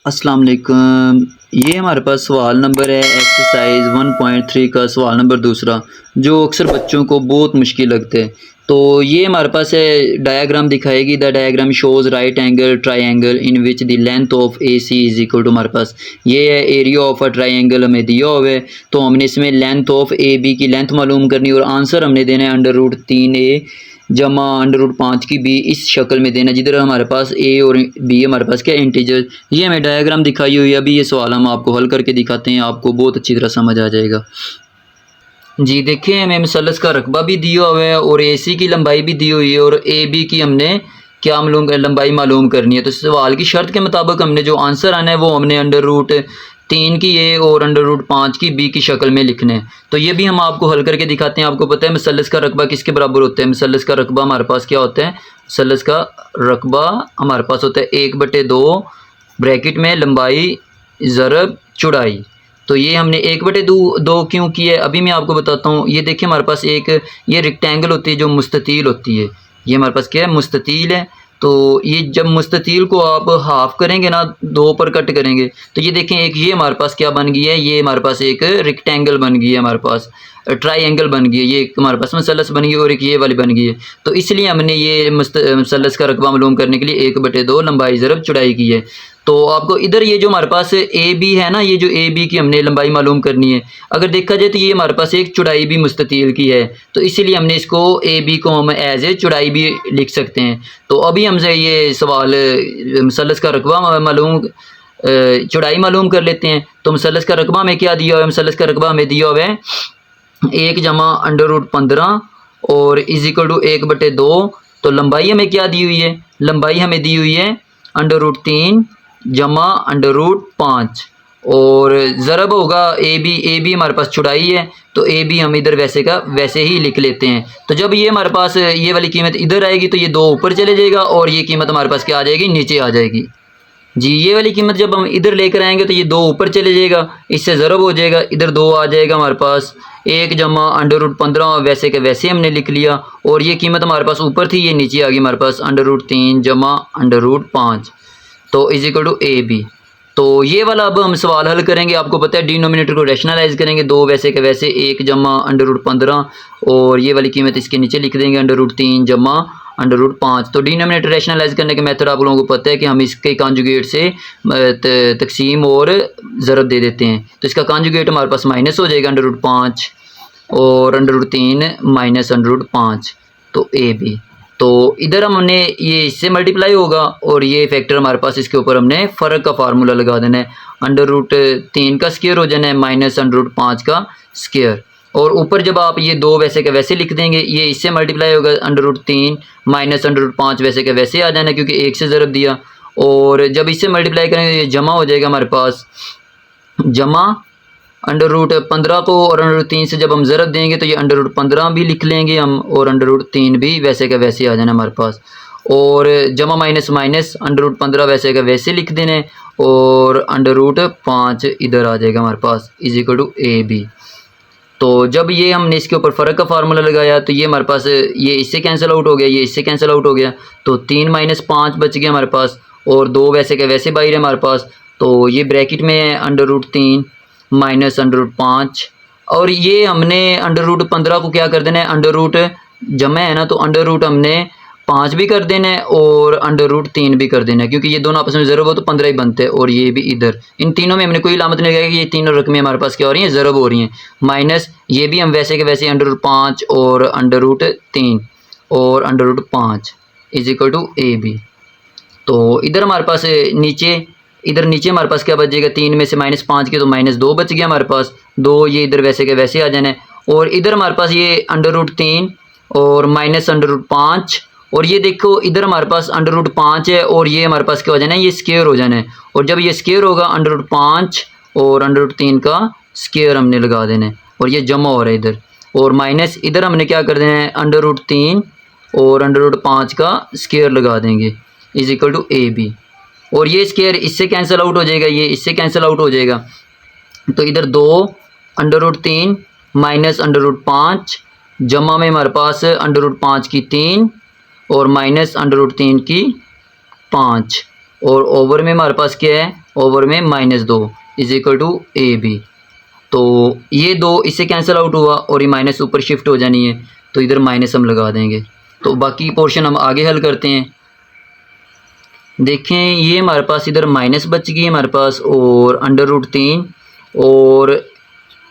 अस्सलाम वालेकुम। ये हमारे पास सवाल नंबर है एक्सरसाइज 1.3 का सवाल नंबर दूसरा, जो अक्सर बच्चों को बहुत मुश्किल लगते हैं। तो ये हमारे पास है, डायग्राम दिखाएगी। The diagram shows right angle triangle in which the length of A C is equal to, हमारे पास ये है एरिया ऑफ अ ट्राइंगल हमें दिया हुआ है। तो हमने इसमें लेंथ ऑफ ए बी की लेंथ मालूम करनी और आंसर हमने देना है √3a जमा √5 की बी, इस शक्ल में देना जिधर हमारे पास ए और बी हमारे पास क्या इंटीजर। ये हमें डायग्राम दिखाई हुई है। अभी ये सवाल हम आपको हल करके दिखाते हैं, आपको बहुत अच्छी तरह समझ आ जाएगा। जी देखिए, हमें मसलस का रकबा भी दिया हुआ है और ए सी की लंबाई भी दी हुई है और ए बी की हमने क्या मालूम लंबाई मालूम करनी है। तो सवाल की शर्त के मुताबिक हमने जो आंसर आना है वो हमने √3 की ए और √5 की बी की शक्ल में लिखने हैं। तो ये भी हम आपको हल करके दिखाते हैं। आपको पता है मसलस का रकबा किसके बराबर होता है? मसलस का रकबा हमारे पास क्या होता है? मसलस का रकबा हमारे पास होता है 1/2 ब्रैकेट में लंबाई ज़रब चौड़ाई। तो ये हमने 1/2 क्यों किया है अभी मैं आपको बताता हूँ। ये देखिए हमारे पास एक ये रेक्टेंगल होती है जो मुस्ततील होती है। ये हमारे पास क्या है? मुस्ततील है। तो ये जब मुस्ततील को आप हाफ करेंगे ना, 2 पर कट करेंगे, तो ये देखें एक ये हमारे पास क्या बन गई है? ये हमारे पास एक रेक्टेंगल बन गई है, हमारे पास ट्राइंगल बन गई है। ये एक हमारे पास मसलस बन गई है और एक ये वाली बन गई है। तो इसलिए हमने ये मसलस का रकबा मालूम करने के लिए 1/2 लंबाई ज़रब चौड़ाई की है। तो आपको इधर ये जो हमारे पास ए बी है ना, ये जो ए बी की हमने लंबाई मालूम करनी है। अगर देखा जाए तो ये हमारे पास एक चौड़ाई भी मुस्ततील की है, तो इसीलिए हमने इसको ए बी को हम एज ए चौड़ाई भी लिख सकते हैं। तो अभी हमसे ये सवाल मसलस का रकबा मालूम चौड़ाई मालूम कर लेते हैं। तो मसलस का रकबा हमें क्या दिया हुआ है? मसलस का रकबा हमें दिया हुआ है 1 जमा √15 और इज इक्वल टू 1/2। तो लंबाई हमें क्या दी हुई है? लंबाई हमें दी हुई है √3 जमा √5 और ज़रब होगा ए बी हमारे पास चौड़ाई है, तो ए बी हम इधर वैसे का वैसे ही लिख लेते हैं। तो जब ये हमारे पास ये वाली कीमत इधर आएगी तो ये 2 ऊपर चले जाएगा और ये कीमत हमारे पास क्या आ जाएगी? नीचे आ जाएगी। जी ये वाली कीमत जब हम इधर लेकर आएंगे तो ये 2 ऊपर चले जाएगा, इससे ज़रब हो जाएगा, इधर 2 आ जाएगा हमारे पास। 1 जमा √15 वैसे के वैसे हमने लिख लिया और ये कीमत हमारे पास ऊपर थी, ये नीचे आ गई हमारे पास √3 जमा √5। तो is equal to A B. तो ये वाला अब हम सवाल हल करेंगे। आपको पता है डिनोमिनेटर को रैशनलाइज करेंगे, 2 वैसे के वैसे 1 जमा √15 और ये वाली कीमत इसके नीचे लिख देंगे √3 जमा √5। तो डिनोमिनेटर रैशनलाइज करने के मेथड आप लोगों को पता है कि हम इसके कॉन्जुगेट से तकसीम और ज़रब दे देते हैं। तो इसका कॉन्जुगेट हमारे पास माइनस हो जाएगा √5 और √3 माइनस √5, तो ए बी। तो इधर हमने ये इससे मल्टीप्लाई होगा और ये फैक्टर हमारे पास इसके ऊपर हमने फ़र्क का फार्मूला लगा देना है। √3 का स्क्वायर हो जाना है माइनस √5 का स्क्वायर और ऊपर जब आप ये 2 वैसे के वैसे लिख देंगे, ये इससे मल्टीप्लाई होगा √3 माइनस √5 वैसे के वैसे आ जाना क्योंकि 1 से ज़रब दिया। और जब इससे मल्टीप्लाई करेंगे ये जमा हो जाएगा हमारे पास, जमा √15 को और √3 से जब हम ज़रब देंगे तो ये √15 भी लिख लेंगे हम और √3 भी वैसे का वैसे आ जाना हमारे पास। और जमा माइनस माइनस √15 वैसे का वैसे लिख देने और √5 इधर आ जाएगा हमारे पास is equal to A B. तो जब ये हमने इसके ऊपर फ़र्क का फार्मूला लगाया तो ये हमारे पास ये इससे कैंसिल आउट हो गया, ये इससे कैंसिल आउट हो गया, तो 3 माइनस 5 बच गया हमारे पास और 2 वैसे के वैसे बाहर है हमारे पास। तो ये ब्रैकेट में है √3 माइनस √5 और ये हमने √15 को क्या कर देना है? अंडर जमा है ना, तो अंडर हमने 5 भी कर देना है और √3 भी कर देना है क्योंकि ये दोनों आपस में ज़रब हो तो 15 ही बनते हैं। और ये भी इधर इन तीनों में हमने कोई इलामत नहीं लगाई कि ये तीनों रकमें हमारे पास क्या हो रही हैं? ज़रब हो रही हैं। माइनस ये भी हम वैसे के वैसे √5 और √3 और √5 is equal to A B. तो इधर हमारे पास इधर नीचे हमारे पास क्या बच जाएगा? 3 में से -5 के तो -2 बच गया हमारे पास, 2 ये इधर वैसे के वैसे आ जाना है। और इधर हमारे पास ये √3 और माइनस √5 और ये देखो इधर हमारे पास √5 है और ये हमारे पास क्या हो जाना है? ये स्क्वायर हो जाना है और जब ये स्क्वायर होगा √5 और √3 का स्क्वायर हमने लगा देना है और ये जमा हो रहा है इधर। और माइनस इधर हमने क्या कर देना है? √3 और √5 का स्क्वायर लगा देंगे is equal to A B. और ये स्क्वायर इससे कैंसिल आउट हो जाएगा, ये इससे कैंसिल आउट हो जाएगा। तो इधर 2 √3 माइनस √5 जमा में हमारे पास √5 की 3 और माइनस √3 की 5 और ओवर में हमारे पास क्या है? ओवर में -2 is equal to A B. तो ये 2 इससे कैंसिल आउट हुआ और ये माइनस ऊपर शिफ्ट हो जानी है, तो इधर माइनस हम लगा देंगे। तो बाकी पोर्शन हम आगे हल करते हैं। देखें ये हमारे पास इधर माइनस बच गई है हमारे पास, और √3, और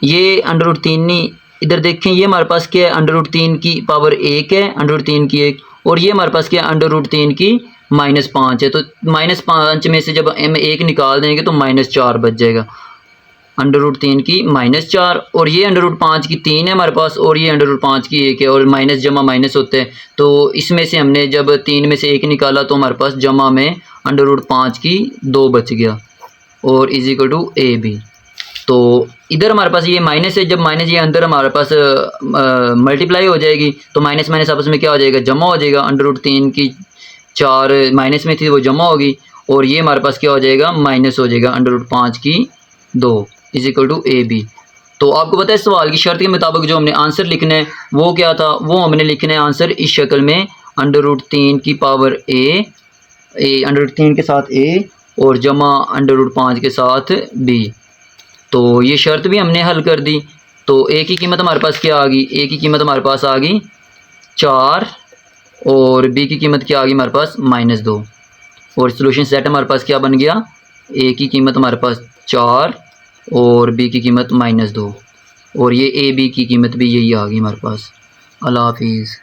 ये √3 नहीं, इधर देखें ये हमारे पास क्या है, √3 की पावर 1 है, √3 की 1, और ये हमारे पास क्या है, √3 की -5 है। तो -5 में से जब हम 1 निकाल देंगे तो -4 बच जाएगा। √3 की -4, और ये √5 की 3 है हमारे पास, और ये √5 की 1 है, और माइनस जमा माइनस होते हैं। तो इसमें से हमने जब 3 में से 1 निकाला तो हमारे पास जमा में √5 की 2 बच गया, और is equal to A B. तो इधर हमारे पास ये माइनस है, जब माइनस ये अंदर हमारे पास मल्टीप्लाई हो जाएगी तो माइनस माइनस आपस में क्या हो जाएगा, जमा हो जाएगा। √3 की 4 माइनस में थी वो जमा होगी, और ये हमारे पास क्या हो जाएगा, माइनस हो जाएगा √5 की 2 is equal to A B. तो आपको पता है सवाल की शर्त के मुताबिक जो हमने आंसर लिखना है वो क्या था, वो हमने लिखना है आंसर इस शक्ल में, √3 की पावर ए, √3 के साथ ए, और जमा √5 के साथ बी। तो ये शर्त भी हमने हल कर दी। तो ए की कीमत हमारे पास क्या आ गई, ए की कीमत हमारे पास आ गई 4, और बी की कीमत क्या आ गई हमारे पास -2, और सॉल्यूशन सेट हमारे पास क्या बन गया, ए की कीमत हमारे पास 4 और बी की कीमत -2, और ये ए बी की कीमत भी यही आ गई हमारे पास। अल्लाह हाफिज़।